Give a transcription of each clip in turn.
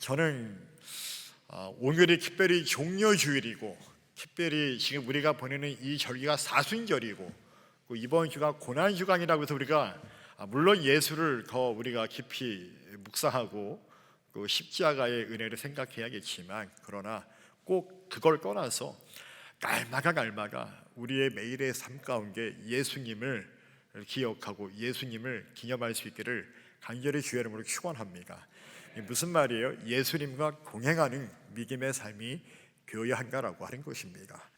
저는 오늘이 특별히 종려주일이고 특별히 지금 우리가 보내는 이 절기가 사순절이고 이번 주가 고난주간이라고 해서 우리가 물론 예수를 더 우리가 깊이 묵상하고 또 십자가의 은혜를 생각해야겠지만 그러나 꼭 그걸 떠나서 날마다 우리의 매일의 삶 가운데 예수님을 기억하고 예수님을 기념할 수 있기를 간절히 주의 이름으로 축원합니다. 무슨 말이에요? 예수님과 동행하는 믿음의 삶이 되어야 한다라고 하는 것입니다.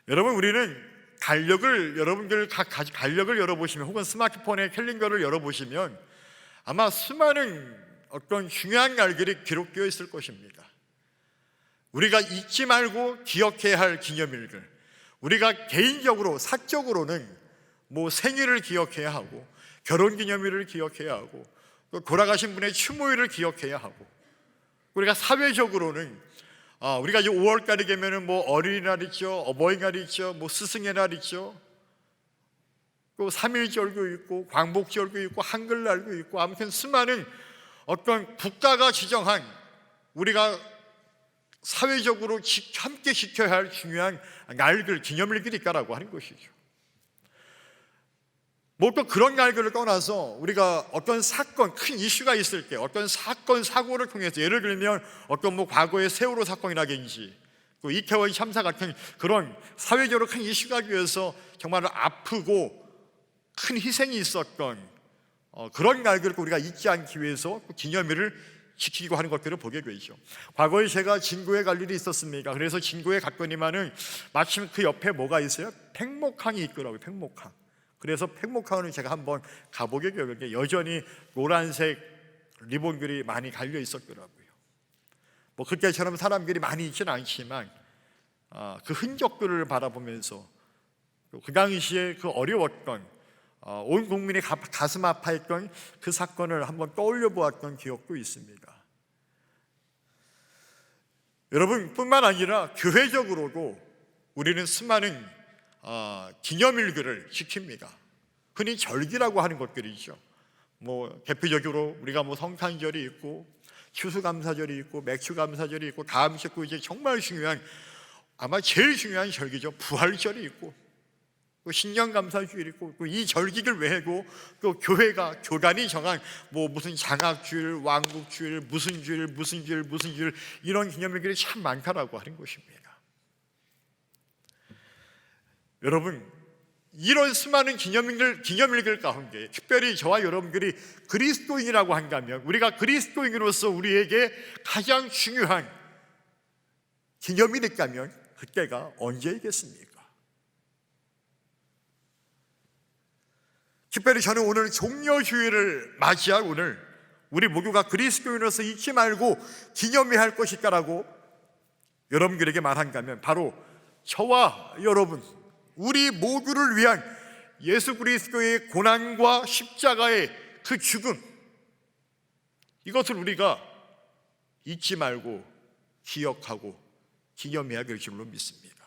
여러분, 우리는 여러분들 각 달력을 열어보시면 혹은 스마트폰의 캘린더를 열어보시면 아마 수많은 어떤 중요한 날들이 기록되어 있을 것입니다. 우리가 잊지 말고 기억해야 할 기념일들, 우리가 개인적으로 사적으로는 생일을 기억해야 하고 결혼기념일을 기억해야 하고 또 돌아가신 분의 추모일을 기억해야 하고, 우리가 사회적으로는 우리가 이제 5월달이 되면은 어린이날 있죠, 어버이날 있죠, 스승의 날 있죠, 또 3.1절도 있고 광복절도 있고 한글날도 있고, 아무튼 수많은 어떤 국가가 지정한 우리가 사회적으로 함께 지켜야 할 중요한 날들, 기념일들이 있다라고 하는 것이죠. 또 그런 날들을 떠나서 우리가 어떤 사건, 큰 이슈가 있을 때 어떤 사건, 사고를 통해서, 예를 들면 어떤 과거의 세월호 사건이라든지 또 이태원 참사 같은 그런 사회적으로 큰 이슈가 되어서 정말 아프고 큰 희생이 있었던 그런 날들을 우리가 잊지 않기 위해서 기념일을 지키고 하는 것들을 보게 되죠. 과거에 제가 진구에 갈 일이 있었습니다. 그래서 진구에 갔더니만은 마침 그 옆에 뭐가 있어요? 팽목항이 있더라고요. 팽목항. 그래서 팽목항을 제가 한번 가보게 되었는데 여전히 노란색 리본들이 많이 갈려 있었더라고요. 그때처럼 사람들이 많이 있지는 않지만 그 흔적들을 바라보면서 그 당시에 그 어려웠던 온 국민이 가슴 아파했던 그 사건을 한번 떠올려 보았던 기억도 있습니다. 여러분, 뿐만 아니라 교회적으로도 우리는 수많은 기념일들을 지킵니다. 흔히 절기라고 하는 것들이죠. 대표적으로 우리가 성탄절이 있고 추수감사절이 있고 맥추감사절이 있고, 다음 주에 이제 정말 중요한, 아마 제일 중요한 절기죠. 부활절이 있고 또 신년감사주일이 있고, 또 이 절기를 외에도 또 교회가 교단이 정한 무슨 장학주일, 왕국주일, 무슨 주일 이런 기념일들이 참 많다라고 하는 것입니다. 여러분, 이런 수많은 기념일들 가운데 특별히 저와 여러분들이 그리스도인이라고 한다면, 우리가 그리스도인으로서 우리에게 가장 중요한 기념일이 있다면 그때가 언제이겠습니까? 특별히 저는 오늘 종려주일을 맞이할 오늘 우리 모두가 그리스도인으로서 잊지 말고 기념해야 할 것이 있다라고 여러분들에게 말한다면 바로 저와 여러분, 우리 모두를 위한 예수 그리스도의 고난과 십자가의 그 죽음, 이것을 우리가 잊지 말고 기억하고 기념해야 될 줄로 믿습니다.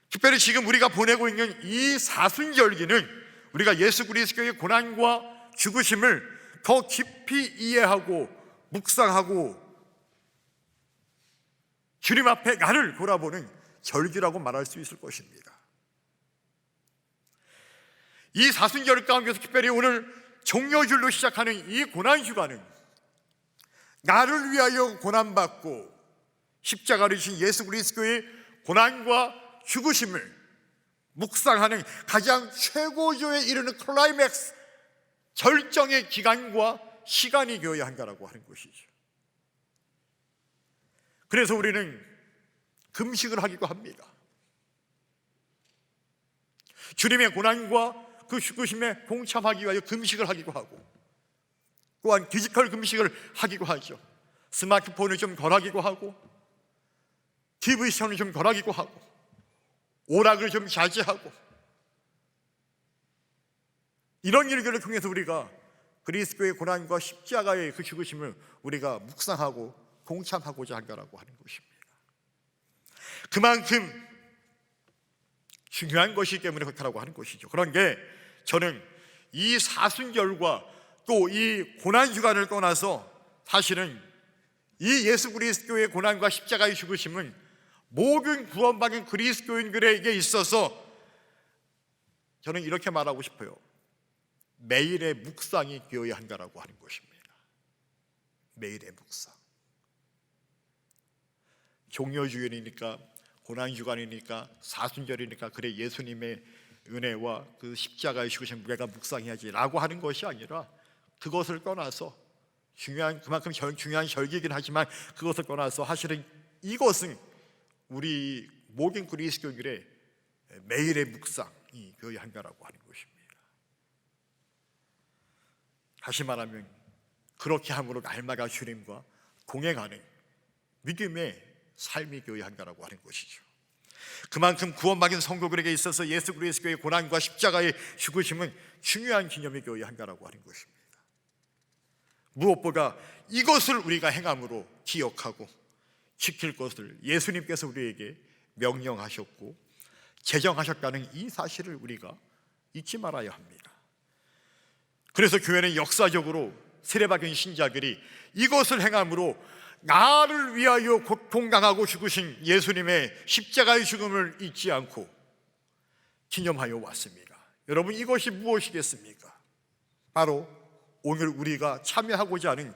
특별히 지금 우리가 보내고 있는 이 사순절기는 우리가 예수 그리스도의 고난과 죽으심을 더 깊이 이해하고 묵상하고 주님 앞에 나를 돌아보는 절기라고 말할 수 있을 것입니다. 이 사순절 가운데서 특별히 오늘 종려주일로 시작하는 이 고난주간은 나를 위하여 고난받고 십자가를 지신 예수 그리스도의 고난과 죽으심을 묵상하는 가장 최고조에 이르는 클라이맥스, 절정의 기간과 시간이 되어야 한다라고 하는 것이죠. 그래서 우리는 금식을 하기도 합니다. 주님의 고난과 그 죽으심에 동참하기 위하여 금식을 하기도 하고, 또한 피지컬 금식을 하기도 하죠. 스마트폰을 좀 덜하기도 하고, TV 시청을 좀 덜하기도 하고, 오락을 좀 자제하고, 이런 일들을 통해서 우리가 그리스도의 고난과 십자가의 그 죽으심을 우리가 묵상하고 동참하고자 한다라고 하는 것입니다. 그만큼 중요한 것이기 때문에 그렇다고 하는 것이죠. 그런데 저는 이 사순절과 또 이 고난주간을 떠나서 사실은 이 예수 그리스도의 고난과 십자가의 죽으심은 모든 구원받은 그리스도인들에게 있어서 저는 이렇게 말하고 싶어요. 매일의 묵상이 되어야 한다라고 하는 것입니다. 매일의 묵상. 종려주일이니까, 고난주간이니까, 사순절이니까 그래 예수님의 은혜와 그 십자가의 죽으신 무게가 묵상해야지 라고 하는 것이 아니라, 그것을 떠나서 그만큼 중요한 절기이긴 하지만 그것을 떠나서 사실은 이것은 우리 모든 그리스도인들의 매일의 묵상이 되어야 한다라고 하는 것입니다. 다시 말하면 그렇게 함으로 날마다 주님과 동행하는 믿음의 삶이 되어야 한다라고 하는 것이죠. 그만큼 구원받은 성도들에게 있어서 예수 그리스도의 고난과 십자가의 죽으심은 중요한 기념이 되어야 한다라고 하는 것입니다. 무엇보다 이것을 우리가 행함으로 기억하고 지킬 것을 예수님께서 우리에게 명령하셨고 제정하셨다는 이 사실을 우리가 잊지 말아야 합니다. 그래서 교회는 역사적으로 세례받은 신자들이 이것을 행함으로 나를 위하여 고통당하고 죽으신 예수님의 십자가의 죽음을 잊지 않고 기념하여 왔습니다. 여러분, 이것이 무엇이겠습니까? 바로 오늘 우리가 참여하고자 하는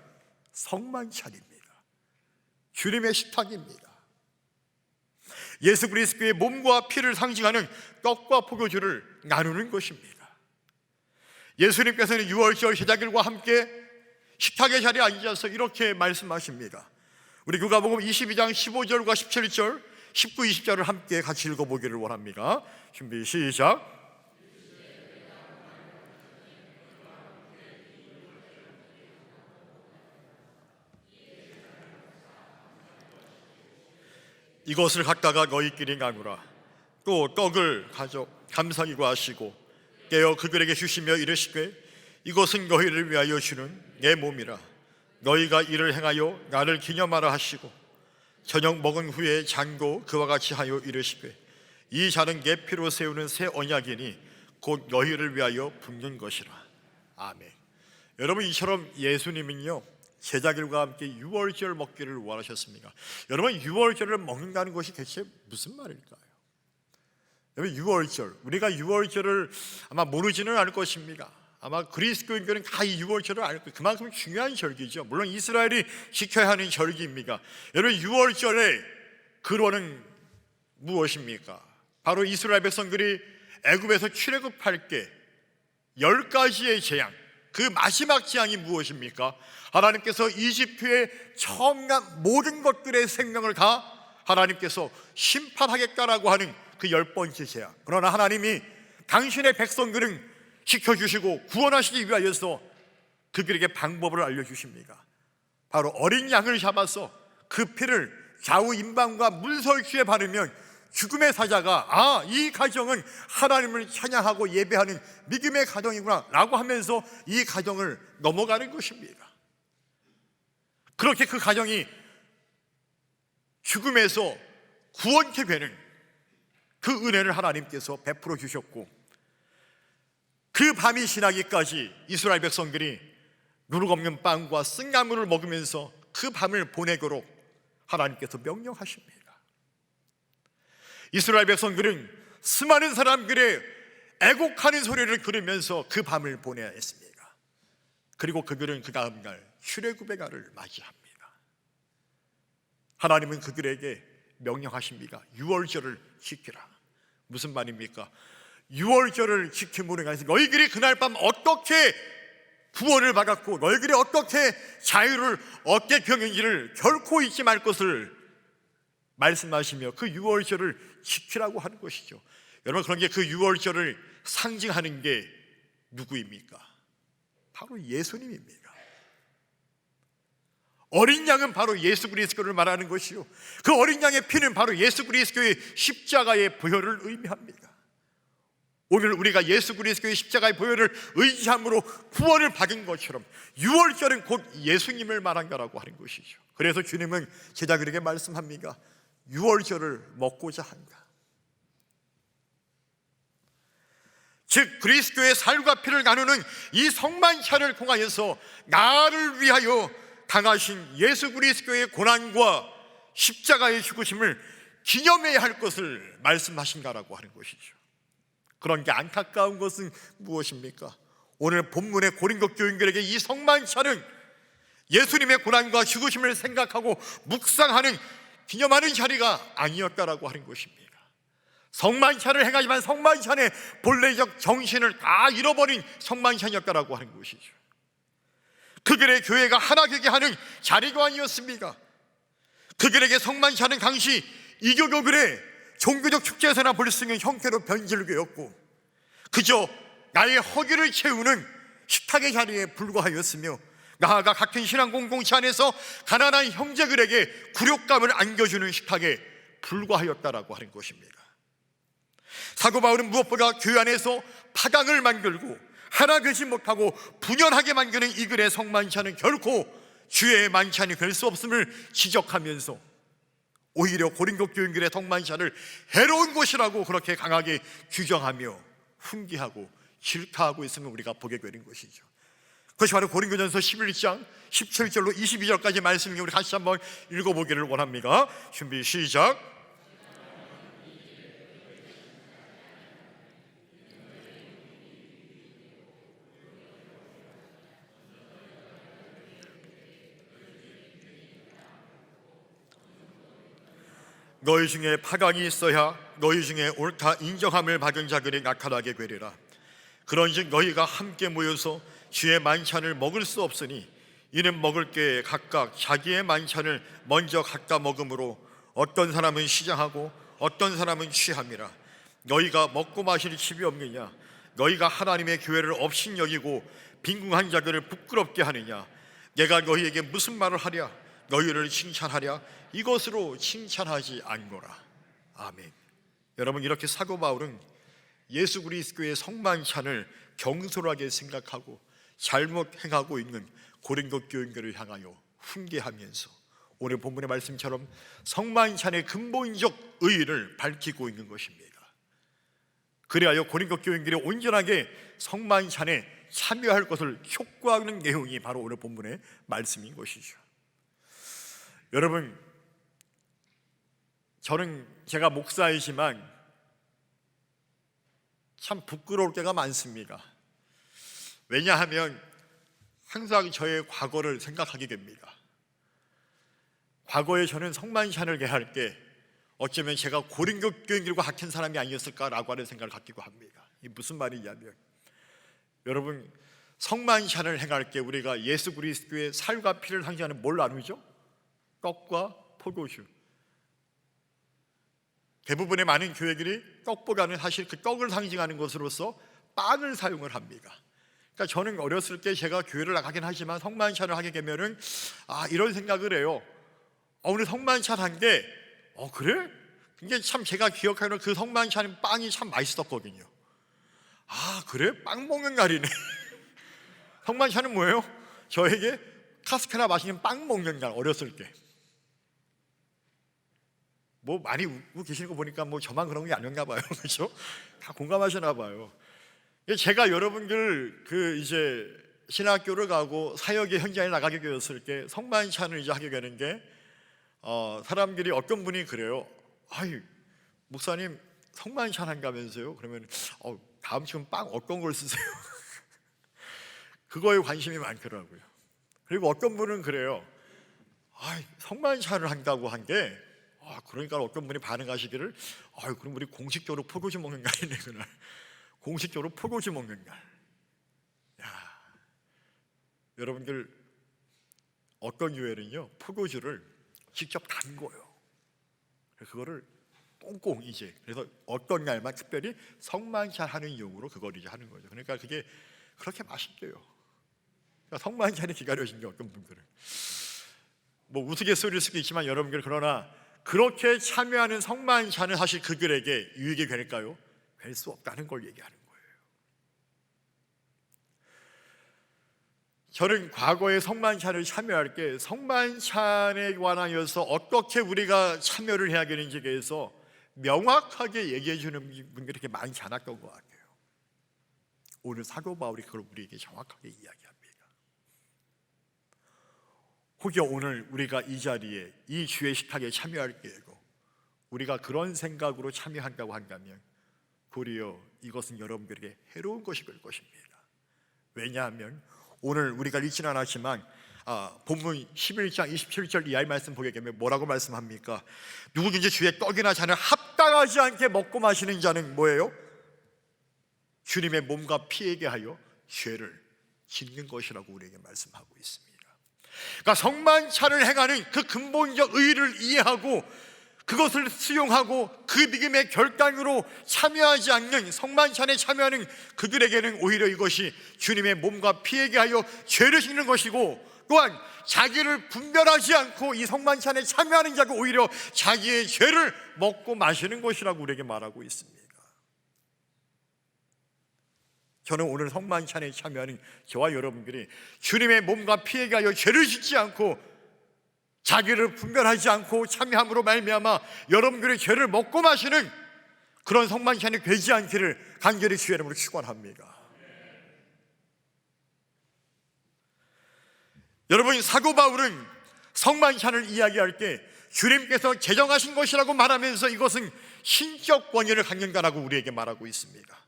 성만찬입니다. 주님의 식탁입니다. 예수 그리스도의 몸과 피를 상징하는 떡과 포도주를 나누는 것입니다. 예수님께서는 유월절 제자들과 함께 식탁의 자리에 앉아서 이렇게 말씀하십니다. 우리 누가복음 22장 15절과 17절, 19, 20절을 함께 같이 읽어보기를 원합니다. 준비 시작. 이것을 갖다가 너희끼리 나누라. 또 떡을 가져 감사기고 하시고 깨어 그들에게 주시며 이르시되 이것은 너희를 위하여 주는 내 몸이라. 너희가 이를 행하여 나를 기념하라 하시고 저녁 먹은 후에 잔고 그와 같이 하여 이르시되 이 잔은 내 피로 세우는 새 언약이니 곧 너희를 위하여 붓는 것이라. 아멘. 여러분, 이처럼 예수님은요 제자들과 함께 유월절 먹기를 원하셨습니다. 여러분, 유월절을 먹는다는 것이 대체 무슨 말일까요? 여러분, 유월절, 우리가 유월절을 아마 모르지는 않을 것입니다. 아마 그리스도인들은 다 이 유월절을 알 거예요. 그만큼 중요한 절기죠. 물론 이스라엘이 지켜야 하는 절기입니다. 여러분, 유월절의 근원은 무엇입니까? 바로 이스라엘 백성들이 애굽에서 출애굽할 때 10가지의 재앙, 그 마지막 재앙이 무엇입니까? 하나님께서 이집트의 처음난 모든 것들의 생명을 다 하나님께서 심판하겠다라고 하는 그 10번째 재앙. 그러나 하나님이 당신의 백성들은 지켜주시고 구원하시기 위하여서 그들에게 방법을 알려주십니다. 바로 어린 양을 잡아서 그 피를 좌우 임방과 문설주에 바르면 죽음의 사자가 이 가정은 하나님을 찬양하고 예배하는 믿음의 가정이구나 라고 하면서 이 가정을 넘어가는 것입니다. 그렇게 그 가정이 죽음에서 구원케 되는 그 은혜를 하나님께서 베풀어 주셨고, 그 밤이 지나기까지 이스라엘 백성들이 누룩 없는 빵과 쓴나물을 먹으면서 그 밤을 보내도록 하나님께서 명령하십니다. 이스라엘 백성들은 수많은 사람들의 애곡하는 소리를 들으면서 그 밤을 보내야 했습니다. 그리고 그들은 그 다음날 출애굽의 날을 맞이합니다. 하나님은 그들에게 명령하십니다. 유월절을 지키라. 무슨 말입니까? 유월절을 지킴으로 인해서 너희들이 그날 밤 어떻게 구원을 받았고 너희들이 어떻게 자유를 얻게 되는지를 결코 잊지 말 것을 말씀하시며 그 유월절을 지키라고 하는 것이죠. 여러분, 그런 게 그 유월절을 상징하는 게 누구입니까? 바로 예수님입니다. 어린 양은 바로 예수 그리스도를 말하는 것이요, 그 어린 양의 피는 바로 예수 그리스도의 십자가의 보혈을 의미합니다. 오늘 우리가 예수 그리스도의 십자가의 보혈을 의지함으로 구원을 받은 것처럼 유월절은 곧 예수님을 말한다라고 하는 것이죠. 그래서 주님은 제자들에게 말씀합니다. 유월절을 먹고자 한다. 즉 그리스도의 살과 피를 나누는 이 성만찬을 통하여서 나를 위하여 당하신 예수 그리스도의 고난과 십자가의 죽으심을 기념해야 할 것을 말씀하신다라고 하는 것이죠. 그런데 안타까운 것은 무엇입니까? 오늘 본문의 고린도 교인들에게 이 성만찬은 예수님의 고난과 죽으심을 생각하고 묵상하는 기념하는 자리가 아니었다라고 하는 것입니다. 성만찬을 행하지만 성만찬의 본래적 정신을 다 잃어버린 성만찬이었다라고 하는 것이죠. 그들의 교회가 하나 되게 하는 자리가 아니었습니다. 그들에게 성만찬은 당시 이교도들의 종교적 축제에서나 볼 수 있는 형태로 변질되었고 그저 나의 허기를 채우는 식탁의 자리에 불과하였으며 나아가 같은 신앙 공동체 안에서 가난한 형제들에게 굴욕감을 안겨주는 식탁에 불과하였다라고 하는 것입니다. 사도 바울은 무엇보다 교회 안에서 파당을 만들고 하나 되지 못하고 분열하게 만드는 이들의 성만찬은 결코 주의 만찬이 될 수 없음을 지적하면서 오히려 고린도 교인들의 성만찬을 해로운 것이라고 그렇게 강하게 규정하며 훈계하고 질타하고 있음을 우리가 보게 되는 것이죠. 그것이 바로 고린도전서 11장 17절로 22절까지 말씀이 우리 같이 한번 읽어보기를 원합니다. 준비 시작. 너희 중에 파강이 있어야 너희 중에 옳다 인정함을 받은 자들이 나타나게 되리라. 그런즉 너희가 함께 모여서 주의 만찬을 먹을 수 없으니 이는 먹을 때 각각 자기의 만찬을 먼저 갖다 먹음으로 어떤 사람은 시장하고 어떤 사람은 취함이라. 너희가 먹고 마실 집이 없느냐? 너희가 하나님의 교회를 업신여기고 빈궁한 자들을 부끄럽게 하느냐? 내가 너희에게 무슨 말을 하랴? 너희를 칭찬하랴? 이것으로 칭찬하지 않노라. 아멘. 여러분, 이렇게 사도 바울은 예수 그리스도의 성만찬을 경솔하게 생각하고 잘못 행하고 있는 고린도 교인들을 향하여 훈계하면서 오늘 본문의 말씀처럼 성만찬의 근본적 의의를 밝히고 있는 것입니다. 그리하여 고린도 교인들이 온전하게 성만찬에 참여할 것을 촉구하는 내용이 바로 오늘 본문의 말씀인 것이죠. 여러분, 저는 제가 목사이지만 참 부끄러울 때가 많습니다. 왜냐하면 항상 저의 과거를 생각하게 됩니다. 과거에 저는 성만찬을 개할 때 어쩌면 제가 고린도 교인들과 같은 사람이 아니었을까라고 하는 생각을 갖기도 합니다. 이게 무슨 말이냐면, 여러분, 성만찬을 행할 때 우리가 예수 그리스도의 살과 피를 상징하는 뭘 나누죠? 떡과 포도주. 대부분의 많은 교회들이 떡보다는 사실 그 떡을 상징하는 것으로서 빵을 사용을 합니다. 그러니까 저는 어렸을 때 제가 교회를 나가긴 하지만 성만찬을 하게 되면은 이런 생각을 해요. 오늘 성만찬 한 게 그래? 근데 참 제가 기억하는 그 성만찬 빵이 참 맛있었거든요. 그래? 빵 먹는 날이네. 성만찬은 뭐예요? 저에게 카스테라 맛있는 빵 먹는 날, 어렸을 때. 뭐 많이 웃고 계시는 거 보니까 뭐 저만 그런 게 아닌가 봐요. 그렇죠? 다 공감하시나 봐요. 제가 여러분들 이제 신학교를 가고 사역의 현장에 나가게 되었을 때 성만찬을 이제 하게 되는 게 사람들이 어떤 분이 그래요. 목사님 성만찬 한다면서요? 그러면 다음 주는 빵 어떤 걸 쓰세요? 그거에 관심이 많더라고요. 그리고 어떤 분은 그래요. 성만찬을 한다고 한 게 그러니까 어떤 분이 반응하시기를 그럼 우리 공식적으로 포도주 먹는 날이네 그날. 공식적으로 포도주 먹는 날. 여러분들 어떤 교회는요 포도주를 직접 담궈요. 그거를 꽁꽁 이제 그래서 어떤 날만 특별히 성만찬 하는 용으로 그걸 이제 하는 거죠. 그러니까 그게 그렇게 맛있대요. 그러니까 성만찬이 기다려진 게 어떤 분들은 뭐 우스갯소리일 수도 있지만 여러분들 그러나 그렇게 참여하는 성만찬은 사실 그들에게 유익이 될까요? 될 수 없다는 걸 얘기하는 거예요. 저는 과거에 성만찬을 참여할 때 성만찬에 관하여서 어떻게 우리가 참여를 해야 되는지에 대해서 명확하게 얘기해 주는 분들이 그렇게 많지 않았던 것 같아요. 오늘 사도 바울이 그걸 우리에게 정확하게 이야기합니다. 혹여 오늘 우리가 이 자리에 이 주의 식탁에 참여할 때에도 우리가 그런 생각으로 참여한다고 한다면 도리어 이것은 여러분들에게 해로운 것이 될 것입니다. 왜냐하면 오늘 우리가 읽지는 않았지만 본문 11장 27절 이하의 말씀 보게 되면 뭐라고 말씀합니까? 누구든지 주의 떡이나 잔을 합당하지 않게 먹고 마시는 자는 뭐예요? 주님의 몸과 피에게 하여 죄를 짓는 것이라고 우리에게 말씀하고 있습니다. 그러니까 성만찬을 행하는 그 근본적 의의를 이해하고 그것을 수용하고 그 믿음의 결단으로 참여하지 않는, 성만찬에 참여하는 그들에게는 오히려 이것이 주님의 몸과 피에게 하여 죄를 짓는 것이고, 또한 자기를 분별하지 않고 이 성만찬에 참여하는 자가 오히려 자기의 죄를 먹고 마시는 것이라고 우리에게 말하고 있습니다. 저는 오늘 성만찬에 참여하는 저와 여러분들이 주님의 몸과 피에게 하여 죄를 짓지 않고 자기를 분별하지 않고 참여함으로 말미암아 여러분들의 죄를 먹고 마시는 그런 성만찬이 되지 않기를 간절히 주의 이름으로 축원합니다. 여러분, 사도 바울은 성만찬을 이야기할 때 주님께서 제정하신 것이라고 말하면서 이것은 신적 권위를 갖는다라고 우리에게 말하고 있습니다.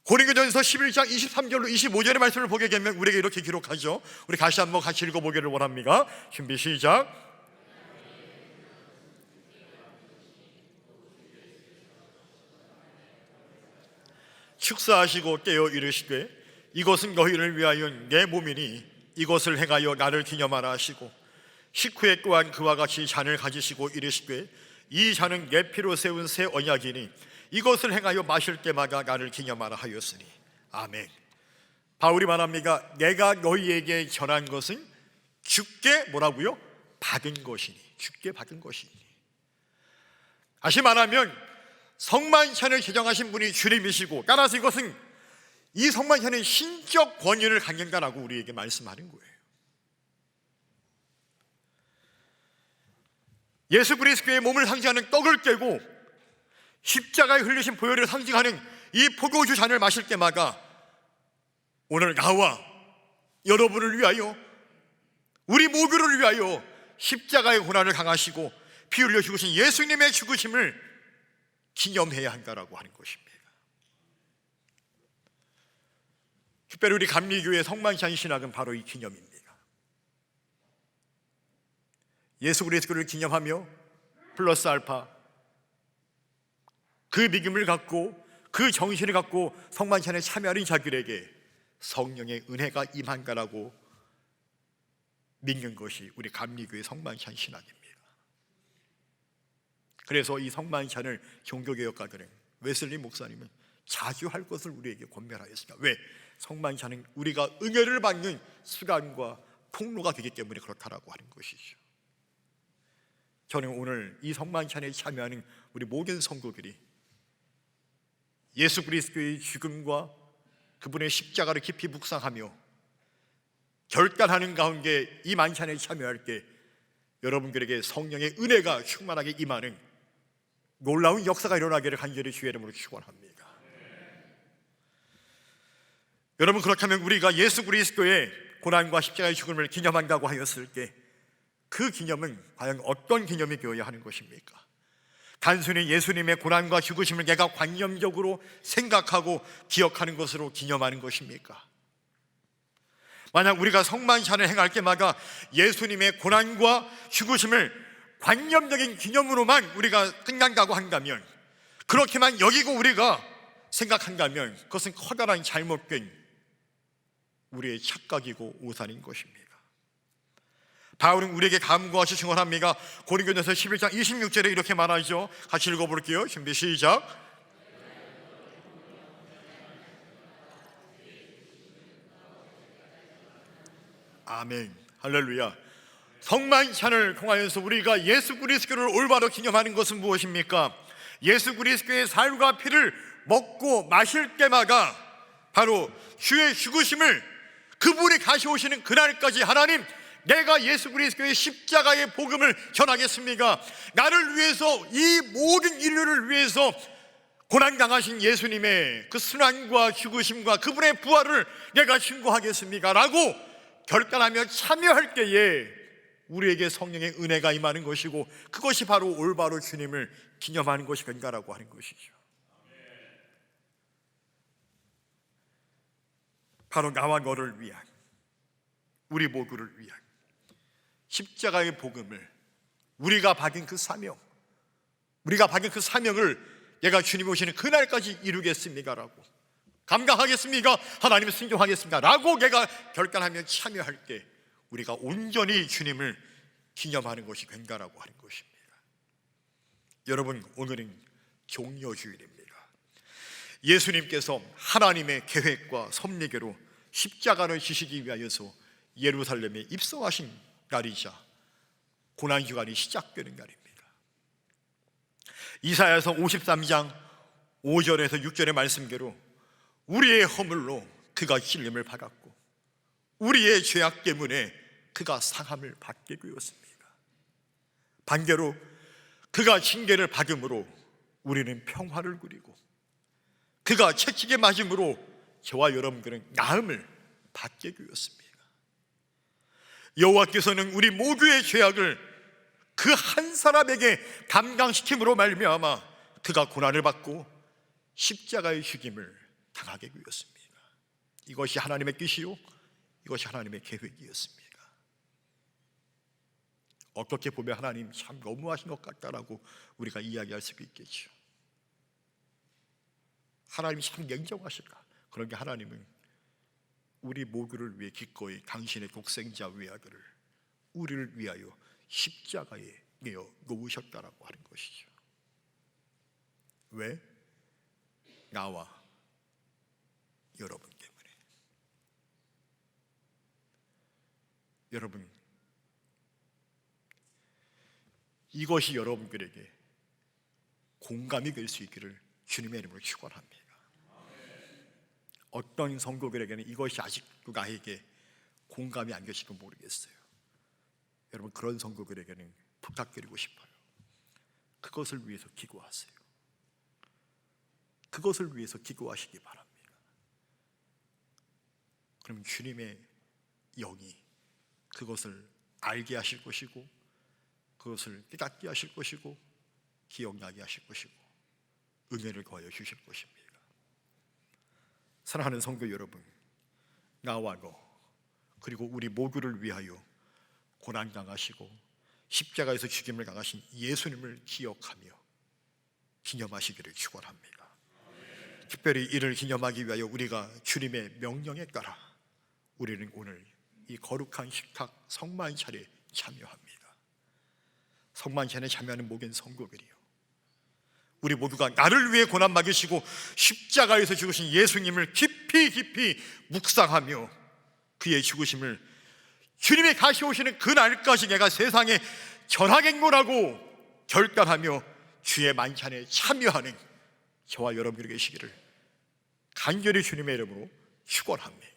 고린도전서 11장 23절로 25절의 말씀을 보게 되면 우리에게 이렇게 기록하죠. 우리 다시 한번 같이 읽어보기를 원합니다. 준비 시작. 축사하시고 깨어 이르시되 이것은 너희를 위하여 내 몸이니 이것을 행하여 나를 기념하라 하시고, 식후에 또한 그와 같이 잔을 가지시고 이르시되 이 잔은 내 피로 세운 새 언약이니 이것을 행하여 마실 때마다 나를 기념하라 하였으니. 아멘. 바울이 말합니다. 내가 너희에게 전한 것은 주께 뭐라고요? 받은 것이니, 주께 받은 것이니. 다시 말하면 성만찬을 제정하신 분이 주님이시고, 따라서 이것은 이 성만찬은 신적 권위를 갖는다라고 우리에게 말씀하는 거예요. 예수 그리스도의 몸을 상징하는 떡을 깨고 십자가에 흘리신 보혈을 상징하는 이 포도주 잔을 마실 때마다 오늘 나와 여러분을 위하여, 우리 모두를 위하여 십자가의 고난을 당하시고 피 흘려 죽으신 예수님의 죽으심을 기념해야 한다라고 하는 것입니다. 특별히 우리 감리교회 성만찬 신학은 바로 이 기념입니다. 예수 그리스도를 기념하며 플러스 알파 그 믿음을 갖고 그 정신을 갖고 성만찬에 참여하는 자들에게 성령의 은혜가 임한다라고 믿는 것이 우리 감리교회 성만찬 신학입니다. 그래서 이 성만찬을 종교개혁가들은, 웨슬리 목사님은 자주 할 것을 우리에게 권면하였습니다. 왜? 성만찬은 우리가 은혜를 받는 수단과 통로가 되기 때문에 그렇다라고 하는 것이죠. 저는 오늘 이 성만찬에 참여하는 우리 모든 성도들이 예수 그리스도의 죽음과 그분의 십자가를 깊이 묵상하며 결단하는 가운데 이 만찬에 참여할 때 여러분들에게 성령의 은혜가 충만하게 임하는 놀라운 역사가 일어나기를 간절히 주의 이름으로 축원합니다. 여러분, 그렇다면 우리가 예수 그리스도의 고난과 십자가의 죽음을 기념한다고 하였을 때 그 기념은 과연 어떤 기념이 되어야 하는 것입니까? 단순히 예수님의 고난과 죽으심을 내가 관념적으로 생각하고 기억하는 것으로 기념하는 것입니까? 만약 우리가 성만찬을 행할 때마다 예수님의 고난과 죽으심을 관념적인 기념으로만 우리가 끝난다고 한다면, 그렇게만 여기고 우리가 생각한다면 그것은 커다란 잘못된 우리의 착각이고 오산인 것입니다. 바울은 우리에게 간구하시 증언합니다. 고린도전서 11장 26절에 이렇게 말하죠. 같이 읽어볼게요. 준비 시작. 아멘, 할렐루야. 성만찬을 통하여서 우리가 예수 그리스도를 올바로 기념하는 것은 무엇입니까? 예수 그리스도의 살과 피를 먹고 마실 때마다 바로 주의 죽으심을, 그분이 다시 오시는 그날까지 하나님, 내가 예수 그리스도의 십자가의 복음을 전하겠습니다. 나를 위해서, 이 모든 인류를 위해서 고난 당하신 예수님의 그 순환과 죽으심과 그분의 부활을 내가 신고하겠습니까? 라고 결단하며 참여할 때에 우리에게 성령의 은혜가 임하는 것이고, 그것이 바로 올바로 주님을 기념하는 것이 된다라고 하는 것이죠. 바로 나와 너를 위한, 우리 모두를 위한 십자가의 복음을, 우리가 받은 그 사명, 우리가 받은 그 사명을 내가 주님 오시는 그날까지 이루겠습니까? 라고, 감당하겠습니까? 하나님을 순종하겠습니까? 라고 내가 결단하며 참여할 때 우리가 온전히 주님을 기념하는 것이 된다라고 하는 것입니다. 여러분, 오늘은 종려주일입니다. 예수님께서 하나님의 계획과 섭리대로 십자가를 지시기 위하여서 예루살렘에 입성하신 날이자 고난주간이 시작되는 날입니다. 이사야서 53장 5절에서 6절의 말씀대로 우리의 허물로 그가 찔림을 받았고 우리의 죄악 때문에 그가 상함을 받게 되었습니다. 반대로 그가 징계를 받음으로 우리는 평화를 누리고 그가 채찍에 맞음으로 저와 여러분들은 나음을 받게 되었습니다. 여호와께서는 우리 모두의 죄악을 그 한 사람에게 감당시킴으로 말미암아 그가 고난을 받고 십자가의 죽임을 당하게 되었습니다. 이것이 하나님의 뜻이요, 이것이 하나님의 계획이었습니다. 어떻게 보면 하나님 참 너무하신 것 같다라고 우리가 이야기할 수 있겠죠. 하나님이 참 냉정하실까? 그런데 하나님은 우리 모두를 위해 기꺼이 당신의 독생자 외아들을 우리를 위하여 십자가에 내어 놓으셨다라고 하는 것이죠. 왜? 나와 여러분 때문에. 여러분, 이것이 여러분들에게 공감이 될 수 있기를 주님의 이름으로 축원합니다. 어떤 성도들에게는 이것이 아직도 나에게 공감이 안 되실지 모르겠어요. 여러분, 그런 성도들에게는 부탁드리고 싶어요. 그것을 위해서 기도하세요. 그것을 위해서 기도하시기 바랍니다. 그럼 주님의 영이 그것을 알게 하실 것이고 그것을 깨닫게 하실 것이고 기억나게 하실 것이고 은혜를 더하여 주실 것입니다. 사랑하는 성도 여러분, 나와 너 그리고 우리 모두를 위하여 고난 당하시고 십자가에서 죽임을 당하신 예수님을 기억하며 기념하시기를 축원합니다. 특별히 이를 기념하기 위하여 우리가 주님의 명령에 따라 우리는 오늘 이 거룩한 식탁 성만찬에 참여합니다. 성만찬에 참여하는 모든 성도들이요, 우리 모두가 나를 위해 고난 받으시고 십자가에서 죽으신 예수님을 깊이 묵상하며 그의 죽으심을 주님이 다시 오시는 그날까지 내가 세상에 전하겠노라고 결단하며 주의 만찬에 참여하는 저와 여러분들이 계시기를 간절히 주님의 이름으로 축원합니다.